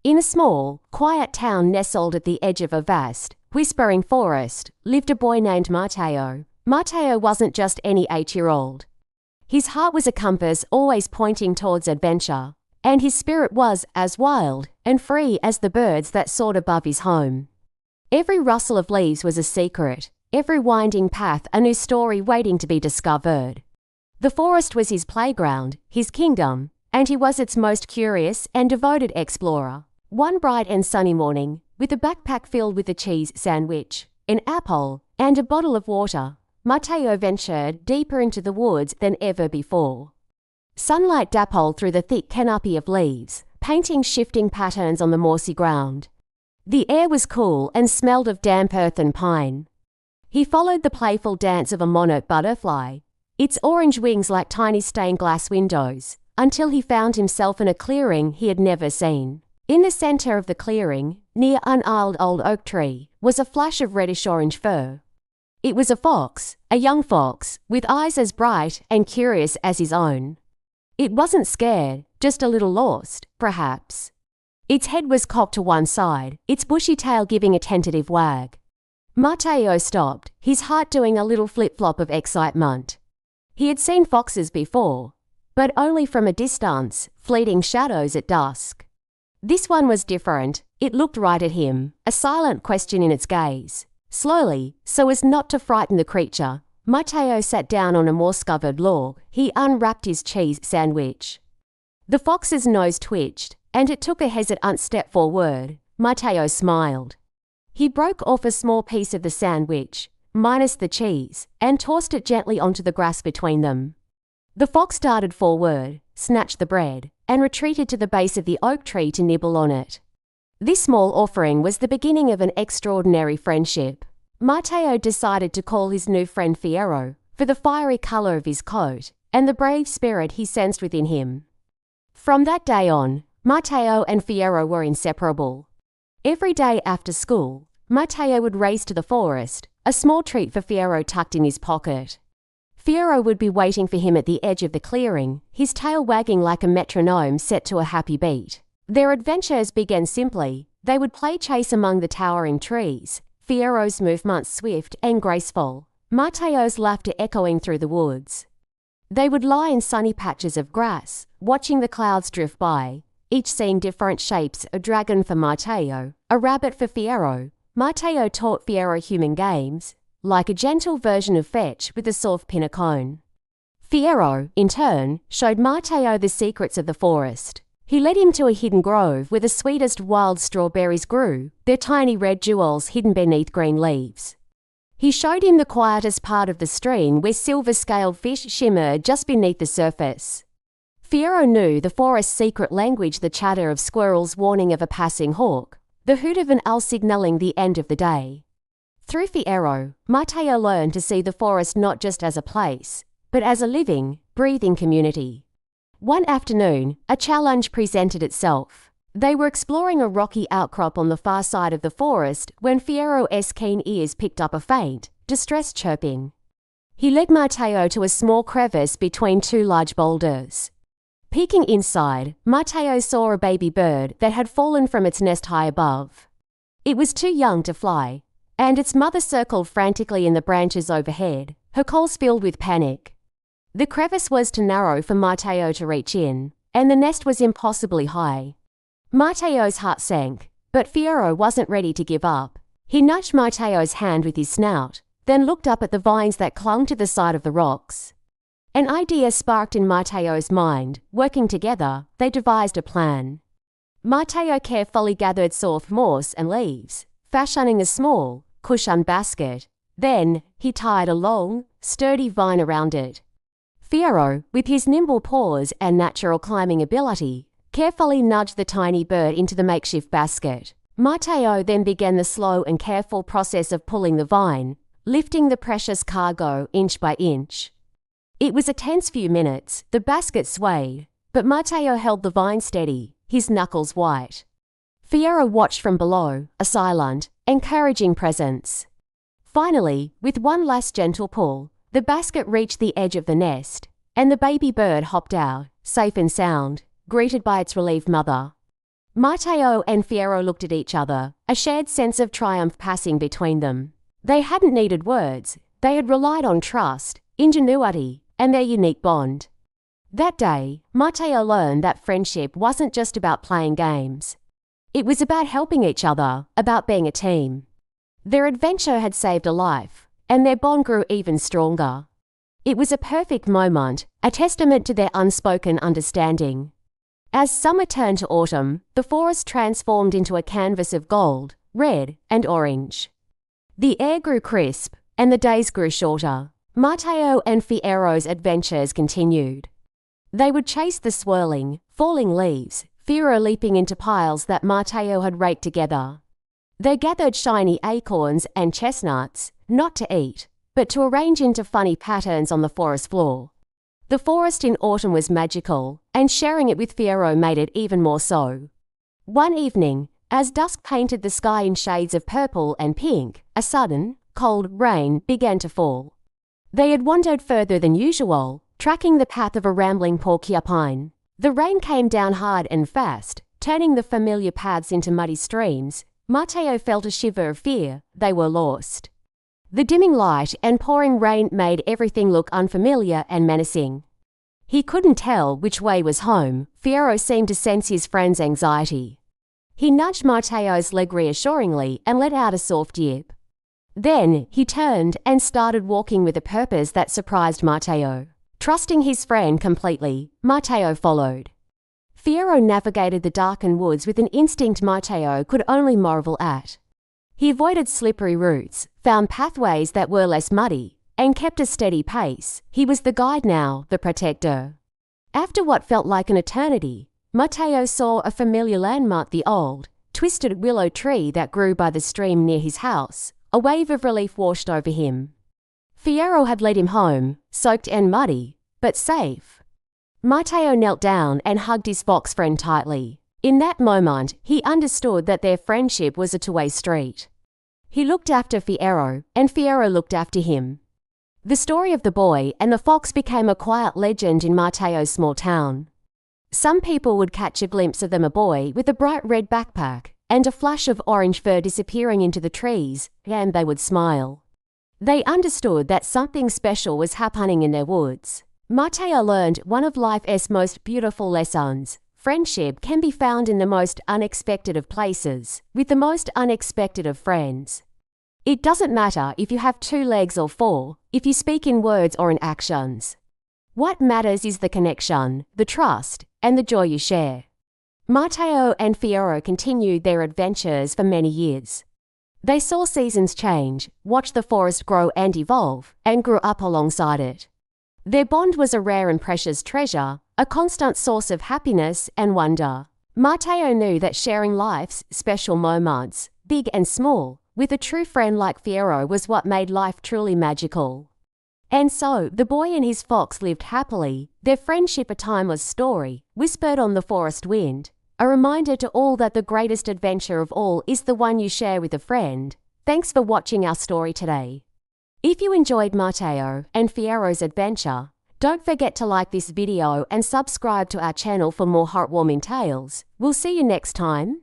In a small, quiet town nestled at the edge of a vast, whispering forest, lived a boy named Matteo. Matteo wasn't just any 8-year-old. His heart was a compass always pointing towards adventure, and his spirit was as wild and free as the birds that soared above his home. Every rustle of leaves was a secret, every winding path a new story waiting to be discovered. The forest was his playground, his kingdom, and he was its most curious and devoted explorer. One bright and sunny morning, with a backpack filled with a cheese sandwich, an apple, and a bottle of water, Matteo ventured deeper into the woods than ever before. Sunlight dappled through the thick canopy of leaves, painting shifting patterns on the mossy ground. The air was cool and smelled of damp earth and pine. He followed the playful dance of a monarch butterfly, its orange wings like tiny stained glass windows, until he found himself in a clearing he had never seen. In the center of the clearing, near an old oak tree, was a flash of reddish-orange fur. It was a fox, a young fox, with eyes as bright and curious as his own. It wasn't scared, just a little lost, perhaps. Its head was cocked to one side, its bushy tail giving a tentative wag. Matteo stopped, his heart doing a little flip-flop of excitement. He had seen foxes before, but only from a distance, fleeting shadows at dusk. This one was different. It looked right at him, a silent question in its gaze. Slowly, so as not to frighten the creature, Matteo sat down on a moss-covered log. He unwrapped his cheese sandwich. The fox's nose twitched, and it took a hesitant step forward. Matteo smiled. He broke off a small piece of the sandwich, minus the cheese, and tossed it gently onto the grass between them. The fox darted forward, snatched the bread, and retreated to the base of the oak tree to nibble on it. This small offering was the beginning of an extraordinary friendship. Matteo decided to call his new friend Fierro, for the fiery color of his coat, and the brave spirit he sensed within him. From that day on, Matteo and Fierro were inseparable. Every day after school, Matteo would race to the forest, a small treat for Fierro tucked in his pocket. Fierro would be waiting for him at the edge of the clearing, his tail wagging like a metronome set to a happy beat. Their adventures began simply. They would play chase among the towering trees, Fierro's movements swift and graceful, Matteo's laughter echoing through the woods. They would lie in sunny patches of grass, watching the clouds drift by, each seeing different shapes: a dragon for Matteo, a rabbit for Fierro. Matteo taught Fierro human games, like a gentle version of fetch with a soft pinnacone. Fierro, in turn, showed Matteo the secrets of the forest. He led him to a hidden grove where the sweetest wild strawberries grew, their tiny red jewels hidden beneath green leaves. He showed him the quietest part of the stream where silver-scaled fish shimmered just beneath the surface. Fierro knew the forest's secret language, the chatter of squirrels warning of a passing hawk, the hoot of an owl signaling the end of the day. Through Fierro, Matteo learned to see the forest not just as a place, but as a living, breathing community. One afternoon, a challenge presented itself. They were exploring a rocky outcrop on the far side of the forest when Fierro's keen ears picked up a faint, distressed chirping. He led Matteo to a small crevice between two large boulders. Peeking inside, Matteo saw a baby bird that had fallen from its nest high above. It was too young to fly, and its mother circled frantically in the branches overhead, her calls filled with panic. The crevice was too narrow for Matteo to reach in, and the nest was impossibly high. Matteo's heart sank, but Fierro wasn't ready to give up. He nudged Matteo's hand with his snout, then looked up at the vines that clung to the side of the rocks. An idea sparked in Matteo's mind. Working together, they devised a plan. Matteo carefully gathered soft moss and leaves, fashioning a small, cushioned basket. Then, he tied a long, sturdy vine around it. Fierro, with his nimble paws and natural climbing ability, carefully nudged the tiny bird into the makeshift basket. Matteo then began the slow and careful process of pulling the vine, lifting the precious cargo inch by inch. It was a tense few minutes. The basket swayed, but Matteo held the vine steady, his knuckles white. Fierro watched from below, a silent, encouraging presence. Finally, with one last gentle pull, the basket reached the edge of the nest, and the baby bird hopped out, safe and sound, greeted by its relieved mother. Matteo and Fierro looked at each other, a shared sense of triumph passing between them. They hadn't needed words. They had relied on trust, ingenuity, and their unique bond. That day, Matteo learned that friendship wasn't just about playing games. It was about helping each other, about being a team. Their adventure had saved a life, and their bond grew even stronger. It was a perfect moment, a testament to their unspoken understanding. As summer turned to autumn, the forest transformed into a canvas of gold, red, and orange. The air grew crisp, and the days grew shorter. Matteo and Fierro's adventures continued. They would chase the swirling, falling leaves, Fierro leaping into piles that Matteo had raked together. They gathered shiny acorns and chestnuts, not to eat, but to arrange into funny patterns on the forest floor. The forest in autumn was magical, and sharing it with Fierro made it even more so. One evening, as dusk painted the sky in shades of purple and pink, a sudden, cold rain began to fall. They had wandered further than usual, tracking the path of a rambling porcupine. The rain came down hard and fast, turning the familiar paths into muddy streams. Matteo felt a shiver of fear. They were lost. The dimming light and pouring rain made everything look unfamiliar and menacing. He couldn't tell which way was home. Fierro seemed to sense his friend's anxiety. He nudged Matteo's leg reassuringly and let out a soft yip. Then he turned and started walking with a purpose that surprised Matteo. Trusting his friend completely, Matteo followed. Fierro navigated the darkened woods with an instinct Matteo could only marvel at. He avoided slippery routes, found pathways that were less muddy, and kept a steady pace. He was the guide now, the protector. After what felt like an eternity, Matteo saw a familiar landmark, the old, twisted willow tree that grew by the stream near his house. A wave of relief washed over him. Fierro had led him home, soaked and muddy, but safe. Matteo knelt down and hugged his fox friend tightly. In that moment, he understood that their friendship was a two-way street. He looked after Fierro, and Fierro looked after him. The story of the boy and the fox became a quiet legend in Matteo's small town. Some people would catch a glimpse of them, a boy with a bright red backpack and a flash of orange fur disappearing into the trees, and they would smile. They understood that something special was happening in their woods. Matteo learned one of life's most beautiful lessons. Friendship can be found in the most unexpected of places, with the most unexpected of friends. It doesn't matter if you have 2 legs or 4, if you speak in words or in actions. What matters is the connection, the trust, and the joy you share. Matteo and Fierro continued their adventures for many years. They saw seasons change, watched the forest grow and evolve, and grew up alongside it. Their bond was a rare and precious treasure, a constant source of happiness and wonder. Matteo knew that sharing life's special moments, big and small, with a true friend like Fierro was what made life truly magical. And so, the boy and his fox lived happily, their friendship a timeless story, whispered on the forest wind, a reminder to all that the greatest adventure of all is the one you share with a friend. Thanks for watching our story today. If you enjoyed Matteo and Fierro's adventure, don't forget to like this video and subscribe to our channel for more heartwarming tales. We'll see you next time.